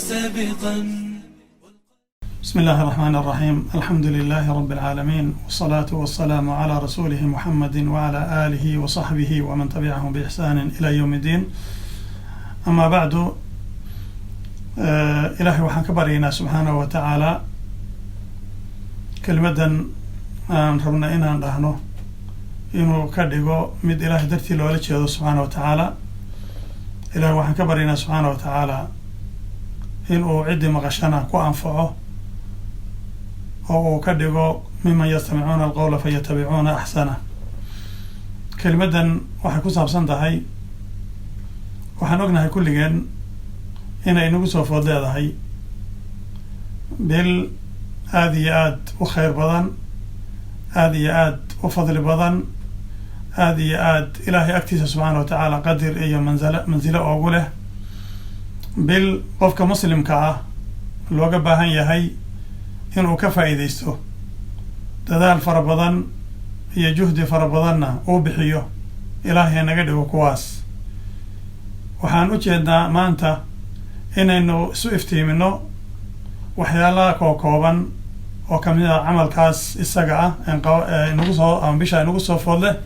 مستبقا. بسم الله الرحمن الرحيم. الحمد لله رب العالمين، والصلاة والسلام على رسوله محمد وعلى آله وصحبه ومن تبعهم بإحسان إلى يوم الدين. أما بعد، إلهي وحن كبرينا سبحانه وتعالى كلمة ربنا إنا نحنه إنه كدقو مد إله درتي لولج سبحانه وتعالى. إلهي وحن كبرينا سبحانه وتعالى إنه عد مغشنا كو أنفعه أو كدقو ممن يستمعون القول فيتبعون أحسنه. كلمة وحن كسب صندهي وحن أقنها كل جن إن إنه فضل هذا بالآديات وخير بدن، آديات وفضل بدن، آديات إلهي أكتس سبحانه وتعالى قدر أي منزلة أقوله بالقفك مسلم كعه الوجب بهن يهي إنه كفى إذيسته تذال فربضن هي جهد فربضنا وبحيه إلهي نجده وكواس. وحان أجدنا ما أنت إنه سئفتي منه وحيالا كوكوبا وكمل عمل كاس السجعة نقصه أو بيشا نقصه فضله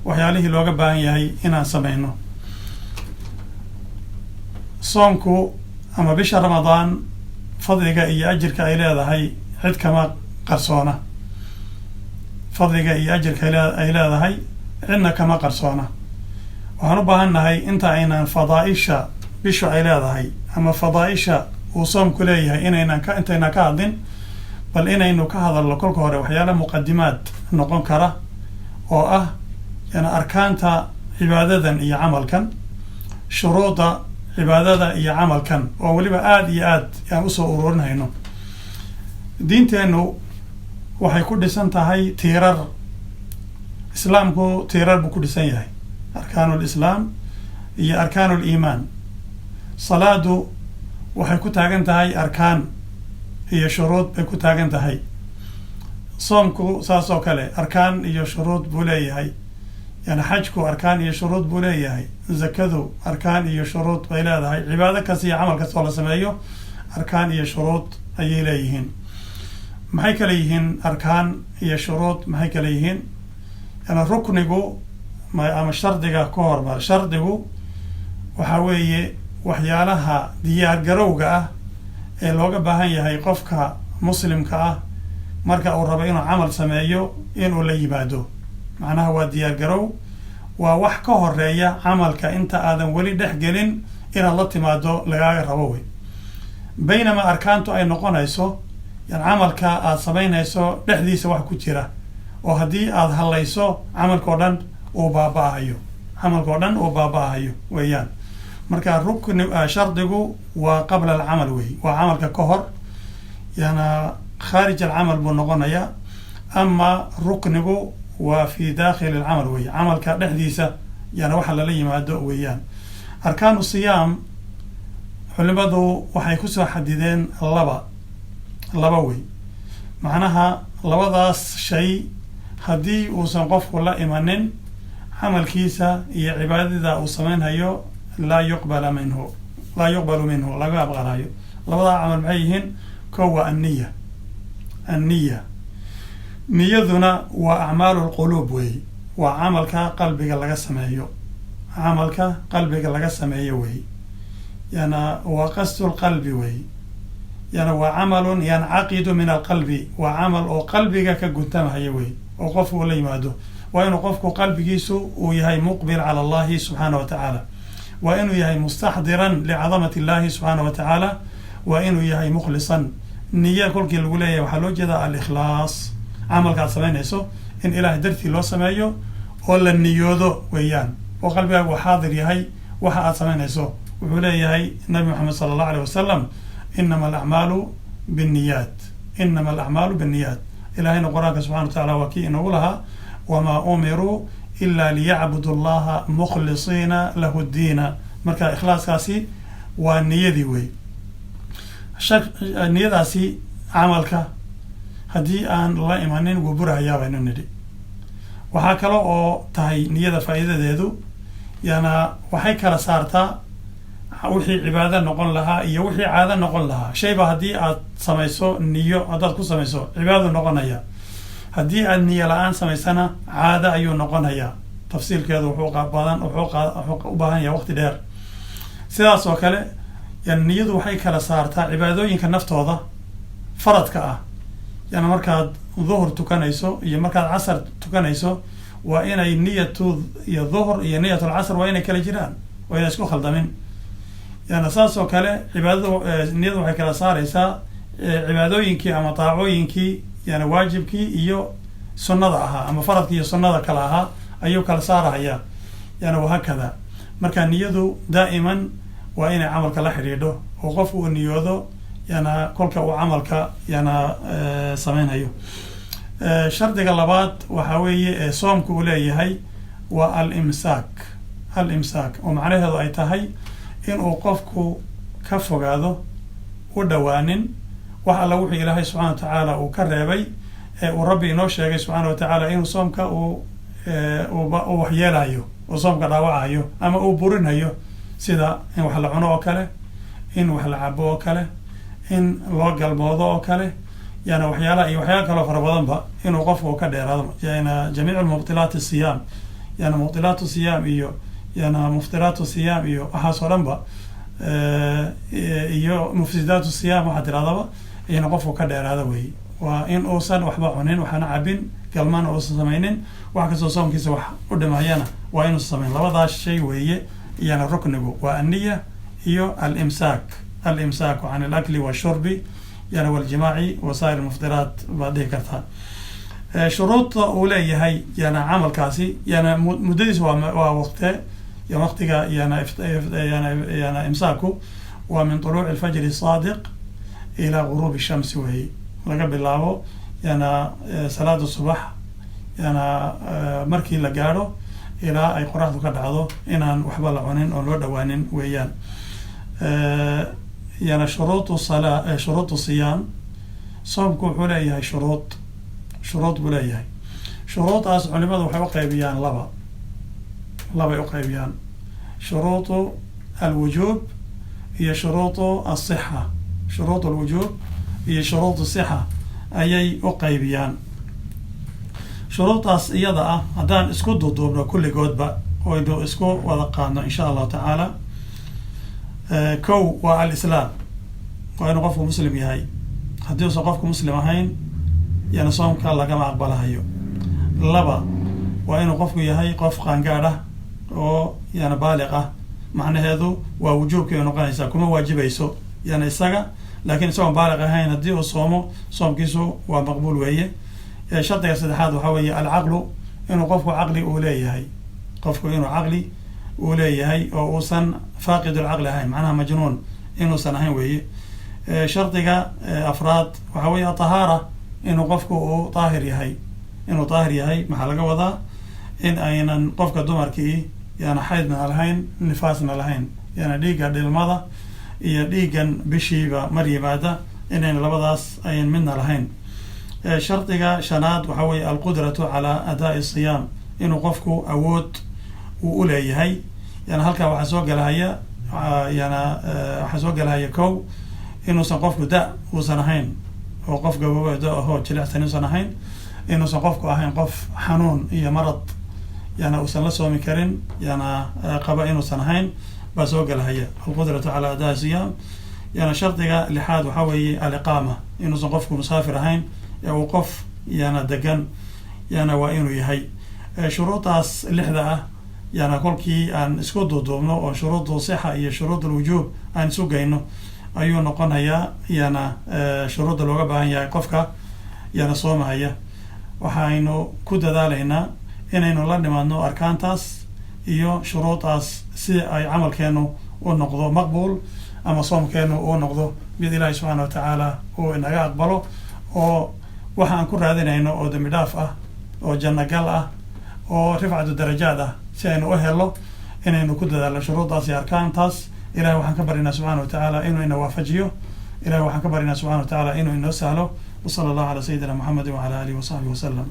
وحياله الوجب بهن يهي إن سمعنا صومكو أما بيشا رمضان فضلك إي أجرك إلى هاي عد كما قرصونة. فضلك إي أجرك إلى هاي عندنا كما قرصونة. وهنبها أنهاي أنت عينا فضائشة بشو إلى هاي أما فضائشة وصوم كليها أنت إنا كاردين بل إنه كهذا لكل كهره وحيالا مقدمات نقوم كره يعني أركانتا عبادة إي عمل كان شروط عبادة إي عمل كان ووليبا آد يعني أسو أرورنا هنا دينتينو waxay ku dhisan tahay tiirar. islaamku tiirar buu ku dhisan yahay, arkaanul islaam iyo arkaanul iimaan. salaadu waxay ku taagan tahay arkaan iyo shuruud bay ku taagan tahay. soomku saas oo kale arkaan iyo shuruud buu leeyahay, yani xajku arkaan iyo shuruud buu leeyahay. zakadu arkaan iyo shuruud bay leedahay. cibaado kasta iyo camal kasta oo la sameeyo arkaan iyo shuruud ayay leeyihiin. maxay kale yihiin arkaan iyo shuruud? maxay kale yihiin? yani ruknigu ama shardiga ka hormar. shardigu waxa weeye waxyaalaha diyaar garowga ah ee looga baahan yahay qofka muslimka ah marka uu rabo inuu camal sameeyo inuu la yimaado. macnaha waa diyaar garow, waa wax ka horeeya camalka inta aadan weli dhex gelin inaad la timaado lagaaga rabo wey. baynama arkaantu ay noqonayso يعني عملك سمينيسو دحديسا wax ku jira oo hadii aad halayso camalko dhan oo baabaayo weeyaan. marka rukni shardigu waa qabla al-amal wey, waa camalka ka hor yana kharij al-amal buu noqonaya. ama ruknigu waa fi dakhil al-amal wey, camalka dhexdiisa yana waxa la yimaado weeyaan. arkaanu siyam culimadu waxay ku soo xadideen laba wey. macnaha labadaas shay haddii uusan qofku la imanin camalkiisa iyo cibaadada uu sameynhayo laa yuqbalu minhu laga aqbalayo. labadaa camal maxay yihiin? kow waa anniya. niyaduna waa acmaalu lquluub wey, waa camalka qalbiga laga sameeyo wey. yana waa qasdu lqalbi wey. يعني وعمل ينعقد من القلب، وعمل أو قلبك كجنتم هيوي وقف ولا يماده. وإنه قفك قلبك يسوع ويهي مقبل على الله سبحانه وتعالى، وإنه يهي مستحضرا لعظمة الله سبحانه وتعالى، وإنه يهي مخلصا. نية كل الولاية وحلو جدا الإخلاص عمل قاعد سمين يسوع إن إله درتي لو سمايو ولا النيودو ويان وقلبك وحاضر يهي وحاضر سمين يسوع وولاية يهي النبي محمد صلى الله عليه وسلم إنما الأعمال بالنيات. إلى هنا قرآن سبحانه وتعالى وكي نقولها وما أمروا إلا ليعبدوا الله مخلصين له الدين. مركا إخلاص كاسي والنية دي وي. النية داسي عملك هدي أن الله إيمانين وبرها يا وينو ندي. وحاكلو أو تهي نية فائدة ديدو يعني وحي كلا سارتا wixii cibaado noqon lahaa iyo wixii caado noqon lahaa. Shayba haddii aad samayso niyo haddaad ku samayso cibaado noqonaya, haddii aad niyo la-aan samaysana caado ayuu noqonayaa. tafsiilkeedu wuxuu u baahan yahay waqti dheer. sidaas oo kale yani niyadu waxay kala saartaa cibaadooyinka naftooda faradka ah. yani markaad duhur tukanayso iyo markaad casar tukanayso waa inay niyatu iyo duhur iyo niyatu alcasr waa inay kala jiraan, waa inay isku khaldamin. yani saas oo kale niyadu waxay kala saaraysaa cibaadooyinkii ama taacooyinkii yani waajibkii iyo sunnada ahaa ama faradkii iyo sunnada kale ahaa ayuu kala saaraya. yani wahakada. marka niyadu daa'iman waa inay camalka la xidhiidho oo qofku uu niyoodo yana kolka uu camalka yana samaynayo. shardiga labaad waxa weeye soomku uu leeyahay waa al-imsaak oo macnaheedu ay tahay inuu qofku ka fogaado u dhowaanin wax alla wuxuu ilaahay subxana wa tacaala uu ka reebay uu rabbi inoo sheegay subxaana wa tacaala inuu soomka uu waxyeelayo, uu soomka dhaawacayo ama uu burinayo, sida in wax la cuno oo kale, in wax la cabo oo kale, in loo galmoodo oo kale, yani waxyaala iyo waxyaala kaloo fara badanba inuu qofku ka dheeraado. yani jamiic mubtilaat siyaam, yani mubtilaat siyaam iyo yani muftiraat siyaam iyo waxaas oo dhanba iyo mufsidaat siyaam waxaa tirahdaba in qofku ka dheeraado wey. waa in uusan waxba cunin, waxaana cabin, galmana uusan samaynin, wax kastoo soomkiisa wax u dhimayana waa inuusan samayn. labadaas shay weeye yani ruknigu waa anniya iyo al-imsaak can al-akli washurbi yani waljimaaci wasaa'ir muftiraat baad dhihi kartaa. shuruudda uu leeyahay yani camalkaasi yani muddadiis waa waqtiga yani imsaaku waa min طuluuci الfajr الصaadiq ilى غuruub الshams weeye, laga bilaabo yana salaada subax yana markii la gaadho ilaa ay qoraxdu ka dhacdo inaan waxba la cunin oon loo dhawaanin weeyaan. yana shuruuط siyaam, soomku wuxuu leeyahay shuruud buu leeyahay. shuruudaas culimadu waxay u qaybiyaan labay u qaybiyaan, shuruuط alwujuub iyo shuruuط الصحة. shuruuط alwujuub iyo shuruuط الصحة ayay u qaybiyaan. shuruudaas iyada ah haddaan isku duuduubno kulligoodba oynu isku wada qaadno insha allahu tacaala. kow waa alislaam, waa inuu qofku muslim yahay. haddii uusan qofku muslim ahayn yani soomka lagama aqbalahayo. laba waa inuu qofku yahay qof qaangaadh ah oo yani baaliq ah, macnaheedu waa wujuubkii ay noqonaysaa, kuma waajibayso yani isaga, laakiin isagoon baaliq ahayn haddii uu soomo soomkiisu waa maqbuul weeye. shardiga saddexaad waxaa weeye alcaqlu, inuu qofku caqli uu leeyahay, qofku inuu caqli uu leeyahay oo uusan faaqid ulcaqli ahayn, macnaha majnuun inuusan ahayn weeye. shardiga afraad waxaa weeye atahaara, inuu qofku uu daahir yahay. inuu daahir yahay maxaa laga wadaa? in aynan qofka dumarkii yani xaydna lahayn, nifaasna lahayn, yani dhiigga dhilmada iyo dhiiggan bishiiba mar yimaada inayn labadaas ayn midna lahayn. shardiga shanaad waxaa weeye alqudratu calaa adaa'i siyaam, inuu qofku awood uu u leeyahay. yani halkaa waxaa soo galahaya waxaa soo galahaya kow inuusan qofku uusan ahayn oo qof gabooba ahoo jilicsan inuusan ahayn, inuusan qofku ahayn qof xanuun iyo marad yani uusan la soomi karin yana qaba inuusan ahayn baa soo galahaya alqudratu calaa adaa'i siyaam. yani shardiga lixaad waxaa weeye aliqaama, inuusan qofku musaafir ahayn ee uu qof yana degan yana waa inuu yahay. shuruudaas lixda ah yana kolkii aan isku duuduubno oo shuruudu sixa iyo shuruud alwujuub aan isu geyno ayuu noqonayaa yana shuruudda looga baahan yahay qofka yana soomahaya. waxaynu ku dadaalaynaa inaynu la nimaadno arkaantaas iyo shuruudaas si ay camalkeenu u noqdo maqbuul ama soomkeenu uu noqdo mid ilaahi subxaana wa tacaala uu inaga aqbalo, oo waxa aan ku raadinayno oo dambi dhaaf ah oo janno gal ah oo rifcatu darajaad ah si aynu u helo inaynu ku dadaalno shuruudaas iyo arkaantaas. ilahi waxaan ka baryaynaa subxana wa tacaala inuu ina waafajiyo. ilahi waxaan ka baryaynaa subxana wa tacaala inuu inoo sahlo. وصلى الله على سيدنا محمد وعلى آله وصحبه وسلم.